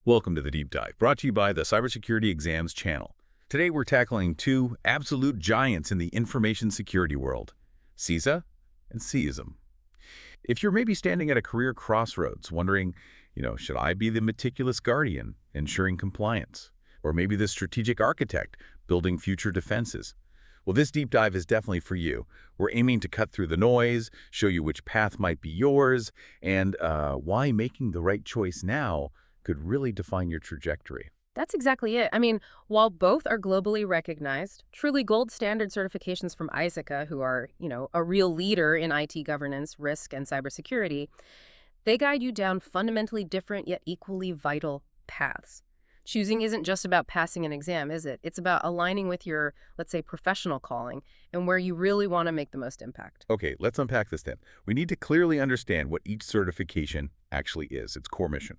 Welcome to the Deep Dive, brought to you by the Cybersecurity Exams channel. Today we're tackling two absolute giants in the information security world, CISA and CISM. If you're maybe standing at a career crossroads wondering, should I be the meticulous guardian ensuring compliance? Or maybe the strategic architect building future defenses? Well, this deep dive is definitely for you. We're aiming to cut through the noise, show you which path might be yours, and why making the right choice now could really define your trajectory. That's exactly it. While both are globally recognized, truly gold standard certifications from ISACA, who are, a real leader in IT governance, risk, and cybersecurity, they guide you down fundamentally different yet equally vital paths. Choosing isn't just about passing an exam, is it? It's about aligning with your, let's say, professional calling and where you really want to make the most impact. Okay, let's unpack this then. We need to clearly understand what each certification actually is, its core mission.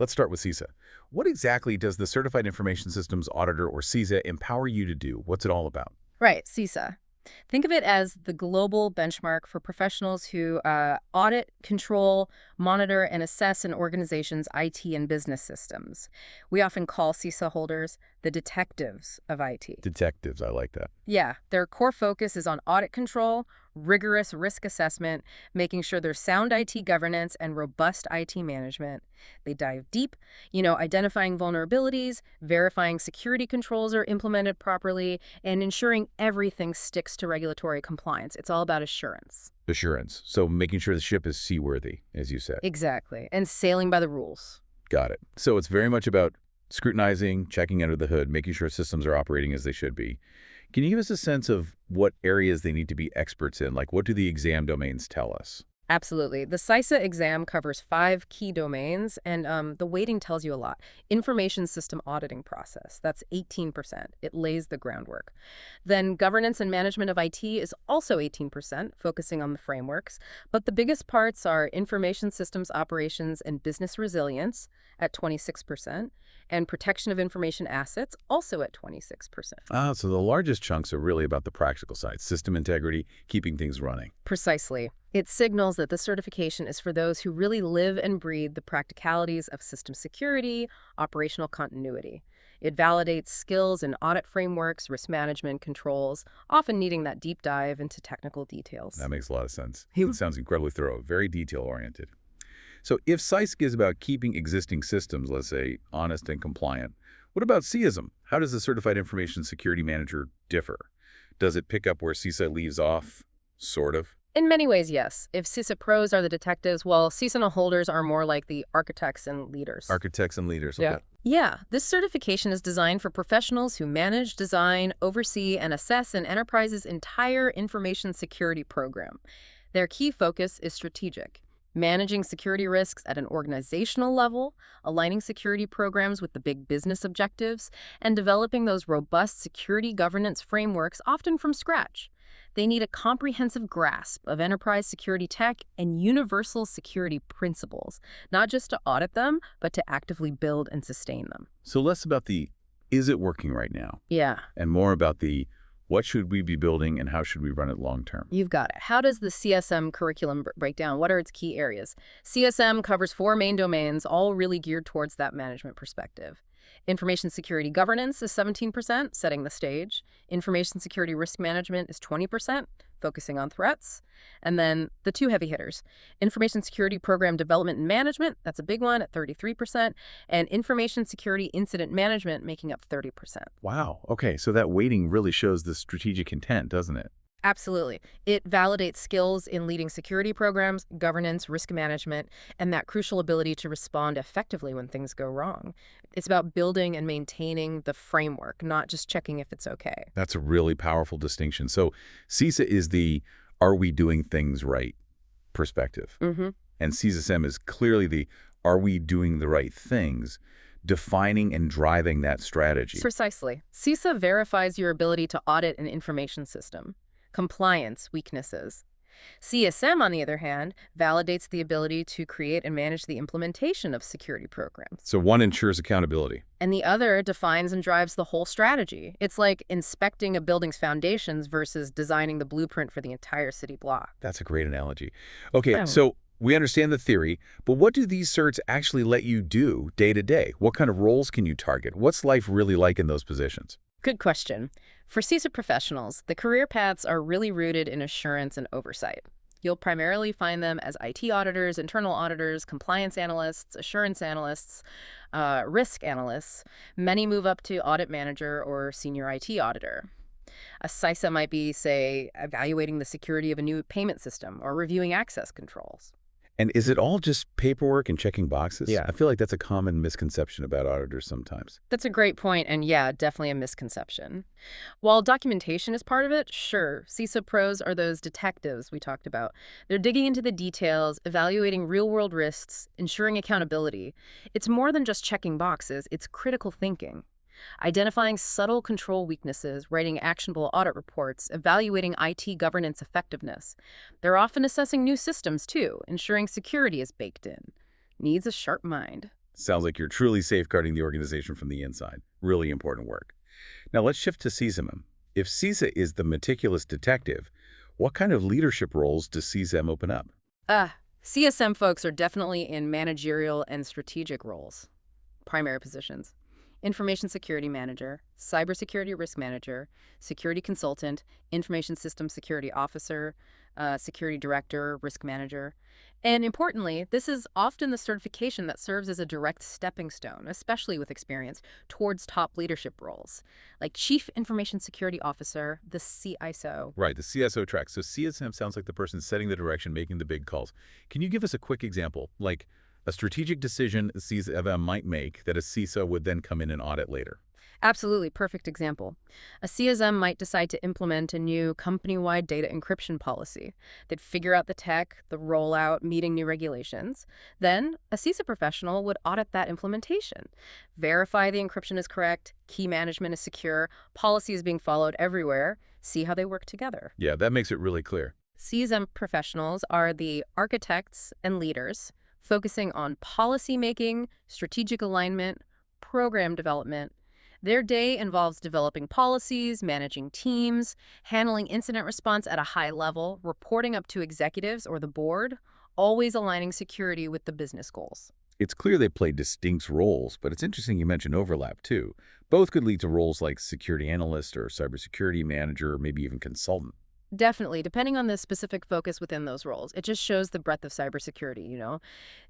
Let's start with CISA. What exactly does the Certified Information Systems Auditor, or CISA, empower you to do? What's it all about? Right, CISA. Think of it as the global benchmark for professionals who audit, control, monitor, and assess an organization's IT and business systems. We often call CISA holders the detectives of IT. Detectives, I like that. Yeah, their core focus is on audit control, rigorous risk assessment, making sure there's sound IT governance and robust IT management. They dive deep, identifying vulnerabilities, verifying security controls are implemented properly, and ensuring everything sticks to regulatory compliance. It's all about assurance. Assurance. So making sure the ship is seaworthy, as you said. Exactly. And sailing by the rules. Got it. So it's very much about scrutinizing, checking under the hood, making sure systems are operating as they should be. Can you give us a sense of what areas they need to be experts in? Like, what do the exam domains tell us? Absolutely. The CISA exam covers 5 key domains, and the weighting tells you a lot. Information System Auditing process, that's 18%. It lays the groundwork. Then governance and management of IT is also 18%, focusing on the frameworks. But the biggest parts are information systems operations and business resilience at 26%, and protection of information assets also at 26%. So the largest chunks are really about the practical side, system integrity, keeping things running. Precisely. It signals that the certification is for those who really live and breathe the practicalities of system security, operational continuity. It validates skills in audit frameworks, risk management, controls, often needing that deep dive into technical details. That makes a lot of sense. It sounds incredibly thorough, very detail-oriented. So if CISC is about keeping existing systems, let's say, honest and compliant, what about CISM? How does the Certified Information Security Manager differ? Does it pick up where CISA leaves off, sort of? In many ways, yes. If CISA pros are the detectives, well, CISA holders are more like the architects and leaders. Architects and leaders, okay. Yeah, this certification is designed for professionals who manage, design, oversee, and assess an enterprise's entire information security program. Their key focus is strategic. Managing security risks at an organizational level, aligning security programs with the big business objectives, and developing those robust security governance frameworks, often from scratch. They need a comprehensive grasp of enterprise security tech and universal security principles, not just to audit them, but to actively build and sustain them. So less about the, is it working right now? Yeah. And more about the, what should we be building and how should we run it long term? You've got it. How does the CSM curriculum break down? What are its key areas? CSM covers 4 main domains, all really geared towards that management perspective. Information security governance is 17%, setting the stage. Information security risk management is 20%, focusing on threats. And then the 2 heavy hitters, information security program development and management, that's a big one at 33%, and information security incident management making up 30%. Wow. Okay, so that weighting really shows the strategic intent, doesn't it? Absolutely. It validates skills in leading security programs, governance, risk management, and that crucial ability to respond effectively when things go wrong. It's about building and maintaining the framework, not just checking if it's okay. That's a really powerful distinction. So CISA is the are we doing things right perspective. Mm-hmm. And CISM is clearly the are we doing the right things, defining and driving that strategy. Precisely. CISA verifies your ability to audit an information system. Compliance weaknesses. CSM, on the other hand, validates the ability to create and manage the implementation of security programs. So one ensures accountability. And the other defines and drives the whole strategy. It's like inspecting a building's foundations versus designing the blueprint for the entire city block. That's a great analogy. Okay, so We understand the theory, but what do these certs actually let you do day to day? What kind of roles can you target? What's life really like in those positions? Good question. For CISA professionals, the career paths are really rooted in assurance and oversight. You'll primarily find them as IT auditors, internal auditors, compliance analysts, assurance analysts, risk analysts. Many move up to audit manager or senior IT auditor. A CISA might be, say, evaluating the security of a new payment system or reviewing access controls. And is it all just paperwork and checking boxes? Yeah. I feel like that's a common misconception about auditors sometimes. That's a great point, and yeah, definitely a misconception. While documentation is part of it, sure, CISA pros are those detectives we talked about. They're digging into the details, evaluating real-world risks, ensuring accountability. It's more than just checking boxes, it's critical thinking. Identifying subtle control weaknesses, writing actionable audit reports, evaluating IT governance effectiveness. They're often assessing new systems, too, ensuring security is baked in. Needs a sharp mind. Sounds like you're truly safeguarding the organization from the inside. Really important work. Now let's shift to CISM. If CISA is the meticulous detective, what kind of leadership roles does CISM open up? CSM folks are definitely in managerial and strategic roles, primary positions. Information security manager, cybersecurity risk manager, security consultant, information systems security officer, security director, risk manager. And importantly, this is often the certification that serves as a direct stepping stone, especially with experience, towards top leadership roles, like Chief Information Security Officer, the CISO. Right, the CSO track. So CSM sounds like the person setting the direction, making the big calls. Can you give us a quick example, like a strategic decision a CSM might make that a CISO would then come in and audit later? Absolutely, perfect example. A CSM might decide to implement a new company-wide data encryption policy. They'd figure out the tech, the rollout, meeting new regulations. Then, a CISA professional would audit that implementation, verify the encryption is correct, key management is secure, policy is being followed everywhere, see how they work together. Yeah, that makes it really clear. CSM professionals are the architects and leaders, focusing on policy making, strategic alignment, program development. Their day involves developing policies, managing teams, handling incident response at a high level, reporting up to executives or the board, always aligning security with the business goals. It's clear they play distinct roles, but it's interesting you mentioned overlap, too. Both could lead to roles like security analyst or cybersecurity manager, or maybe even consultant. Definitely, depending on the specific focus within those roles. It just shows the breadth of cybersecurity.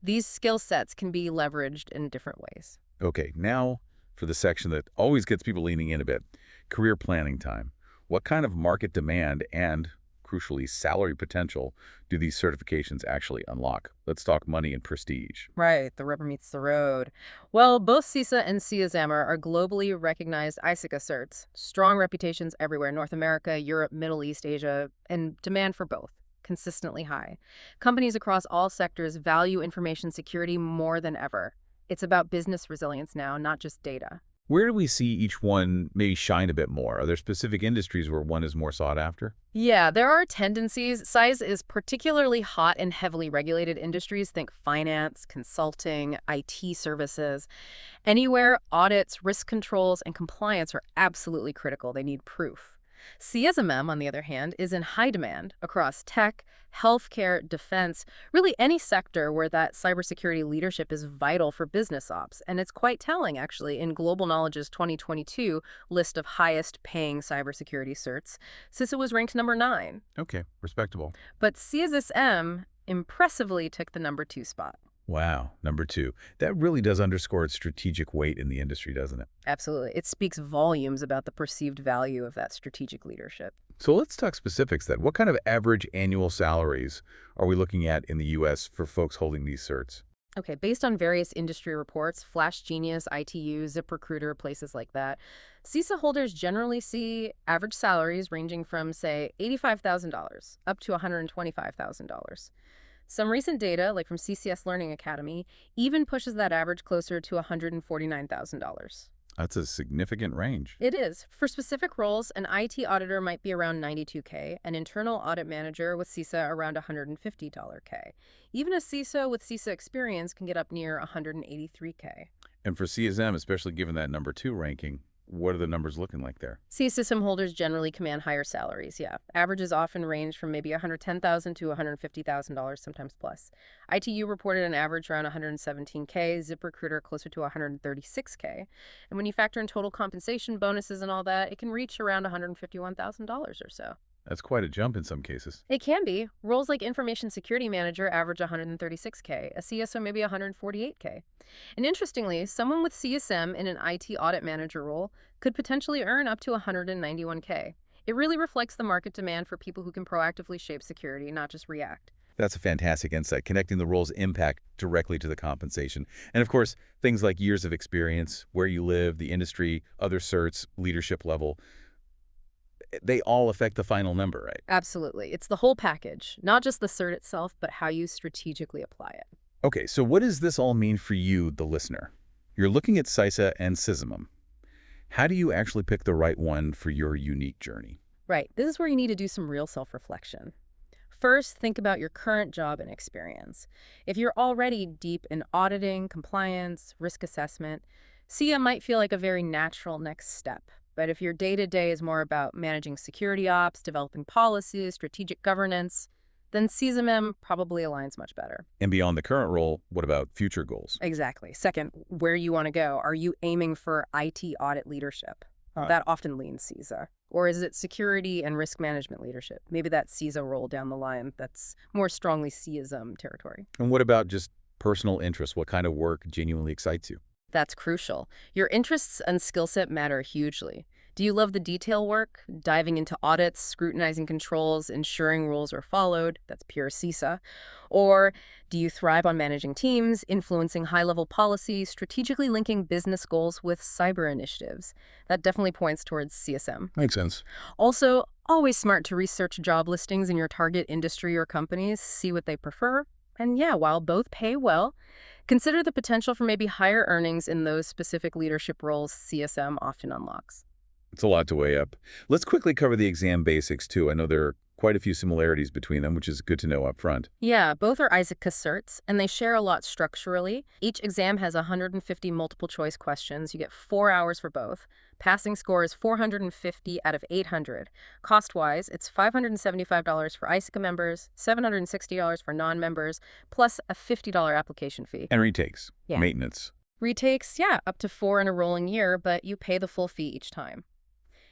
These skill sets can be leveraged in different ways. Okay, now for the section that always gets people leaning in a bit, career planning time. What kind of market demand and, crucially, salary potential do these certifications actually unlock? Let's talk money and prestige. Right, the rubber meets the road. Well, both CISA and CISM are globally recognized ISACA certs. Strong reputations everywhere, North America, Europe, Middle East, Asia, and demand for both consistently high. Companies across all sectors value information security more than ever. It's about business resilience now, not just data. Where do we see each one maybe shine a bit more? Are there specific industries where one is more sought after? Yeah, there are tendencies. Size is particularly hot in heavily regulated industries. Think finance, consulting, IT services. Anywhere audits, risk controls, and compliance are absolutely critical. They need proof. CSMM, on the other hand, is in high demand across tech, healthcare, defense, really any sector where that cybersecurity leadership is vital for business ops. And it's quite telling, actually, in Global Knowledge's 2022 list of highest paying cybersecurity certs. CISA was ranked number 9. Okay, respectable. But CSM impressively took the number 2 spot. Wow, number 2. That really does underscore its strategic weight in the industry, doesn't it? Absolutely. It speaks volumes about the perceived value of that strategic leadership. So let's talk specifics then. What kind of average annual salaries are we looking at in the U.S. for folks holding these certs? Okay, based on various industry reports, Flash Genius, ITU, ZipRecruiter, places like that, CISA holders generally see average salaries ranging from, say, $85,000 up to $125,000. Some recent data, like from CCS Learning Academy, even pushes that average closer to $149,000. That's a significant range. It is. For specific roles, an IT auditor might be around $92K, an internal audit manager with CISA around $150K. Even a CISO with CISA experience can get up near $183K. And for CSM, especially given that number 2 ranking, what are the numbers looking like there? CISM holders generally command higher salaries, yeah. Averages often range from maybe $110,000 to $150,000, sometimes plus. ITU reported an average around $117K, ZipRecruiter closer to $136K. And when you factor in total compensation, bonuses, and all that, it can reach around $151,000 or so. That's quite a jump in some cases. It can be. Roles like Information Security Manager average $136K, a CSO maybe $148K. And interestingly, someone with CSM in an IT audit manager role could potentially earn up to $191K. It really reflects the market demand for people who can proactively shape security, not just react. That's a fantastic insight, connecting the role's impact directly to the compensation. And of course, things like years of experience, where you live, the industry, other certs, leadership level, they all affect the final number, right? Absolutely. It's the whole package, not just the cert itself, but how you strategically apply it. Okay, so what does this all mean for you, the listener? You're looking at CISA and CISM. How do you actually pick the right one for your unique journey? Right. This is where you need to do some real self-reflection. First, think about your current job and experience. If you're already deep in auditing, compliance, risk assessment, CIA might feel like a very natural next step. But if your day-to-day is more about managing security ops, developing policies, strategic governance, then CISM probably aligns much better. And beyond the current role, what about future goals? Exactly. Second, where you want to go. Are you aiming for IT audit leadership? That often leans CISA. Or is it security and risk management leadership? Maybe that CISA role down the line that's more strongly CISM territory. And what about just personal interests? What kind of work genuinely excites you? That's crucial. Your interests and skill set matter hugely. Do you love the detail work, diving into audits, scrutinizing controls, ensuring rules are followed? That's pure CISA. Or do you thrive on managing teams, influencing high-level policy, strategically linking business goals with cyber initiatives? That definitely points towards CSM. Makes sense. Also, always smart to research job listings in your target industry or companies, see what they prefer. And yeah, while both pay well, consider the potential for maybe higher earnings in those specific leadership roles CSM often unlocks. It's a lot to weigh up. Let's quickly cover the exam basics, too. I know there are quite a few similarities between them, which is good to know up front. Yeah, both are ISACA certs, and they share a lot structurally. Each exam has 150 multiple-choice questions. You get 4 hours for both. Passing score is 450 out of 800. Cost-wise, it's $575 for ISACA members, $760 for non-members, plus a $50 application fee. And retakes, Yeah. maintenance. Retakes, yeah, up to 4 in a rolling year, but you pay the full fee each time.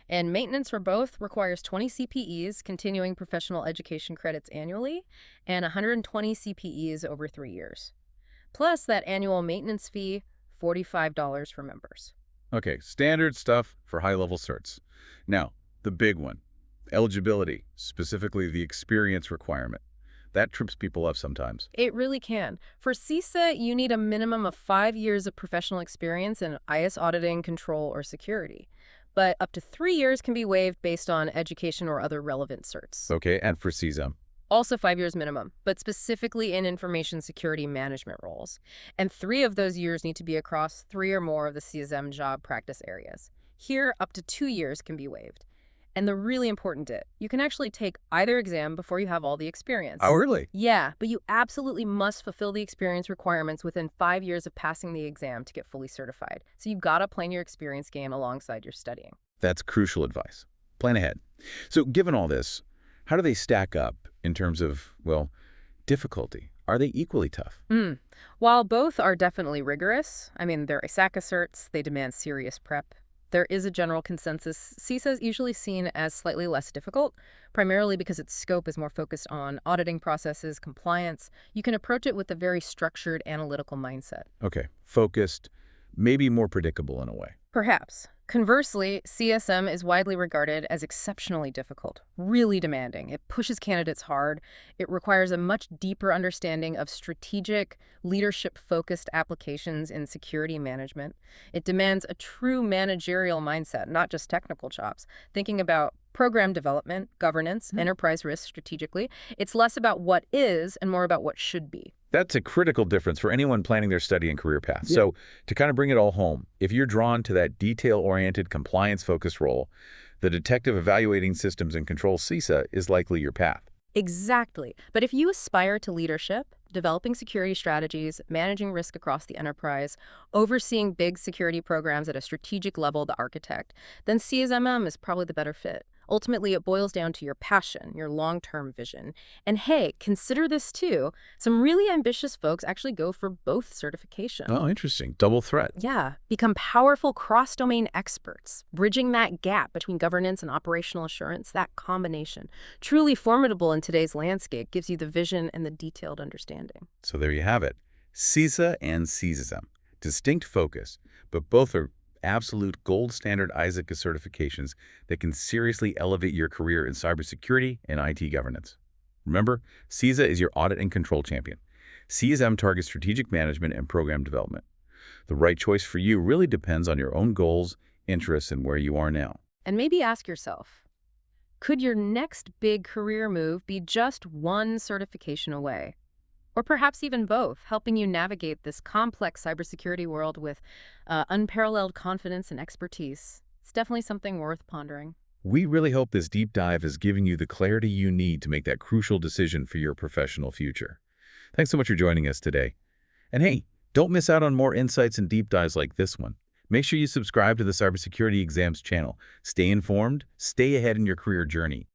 And maintenance for both requires 20 CPEs, continuing professional education credits annually, and 120 CPEs over 3 years. Plus that annual maintenance fee, $45 for members. Okay, standard stuff for high-level certs. Now, the big one, eligibility, specifically the experience requirement. That trips people up sometimes. It really can. For CISA, you need a minimum of 5 years of professional experience in IS auditing, control, or security. But up to 3 years can be waived based on education or other relevant certs. Okay, and for CISA? Also 5 years minimum, but specifically in information security management roles. And 3 of those years need to be across 3 or more of the CISM job practice areas. Here, up to 2 years can be waived. And the really important bit, you can actually take either exam before you have all the experience. Oh, really? Yeah, but you absolutely must fulfill the experience requirements within 5 years of passing the exam to get fully certified. So you've got to plan your experience game alongside your studying. That's crucial advice. Plan ahead. So given all this, how do they stack up in terms of, well, difficulty? Are they equally tough? While both are definitely rigorous, they're ISACA certs, they demand serious prep. There is a general consensus. CISA is usually seen as slightly less difficult, primarily because its scope is more focused on auditing processes, compliance. You can approach it with a very structured, analytical mindset. Okay, focused, maybe more predictable in a way. Perhaps. Conversely, CSM is widely regarded as exceptionally difficult, really demanding. It pushes candidates hard. It requires a much deeper understanding of strategic, leadership-focused applications in security management. It demands a true managerial mindset, not just technical chops. Thinking about program development, governance, enterprise risk strategically. It's less about what is and more about what should be. That's a critical difference for anyone planning their study and career path. So to kind of bring it all home, if you're drawn to that detail-oriented, compliance-focused role, the detective evaluating systems and control CISA is likely your path. Exactly. But if you aspire to leadership, developing security strategies, managing risk across the enterprise, overseeing big security programs at a strategic level, the architect, then CSMM is probably the better fit. Ultimately, it boils down to your passion, your long-term vision. And hey, consider this too. Some really ambitious folks actually go for both certification. Oh, interesting. Double threat. Yeah, become powerful cross-domain experts, bridging that gap between governance and operational assurance, that combination. Truly formidable in today's landscape, gives you the vision and the detailed understanding. So there you have it. CISA and CISM. Distinct focus, but both are absolute gold standard ISACA certifications that can seriously elevate your career in cybersecurity and IT governance. Remember, CISA is your audit and control champion. CISM targets strategic management and program development. The right choice for you really depends on your own goals, interests, and where you are now. And maybe ask yourself, could your next big career move be just one certification away? Or perhaps even both, helping you navigate this complex cybersecurity world with unparalleled confidence and expertise. It's definitely something worth pondering. We really hope this deep dive is giving you the clarity you need to make that crucial decision for your professional future. Thanks so much for joining us today. And hey, don't miss out on more insights and deep dives like this one. Make sure you subscribe to the Cybersecurity Exams channel. Stay informed, stay ahead in your career journey.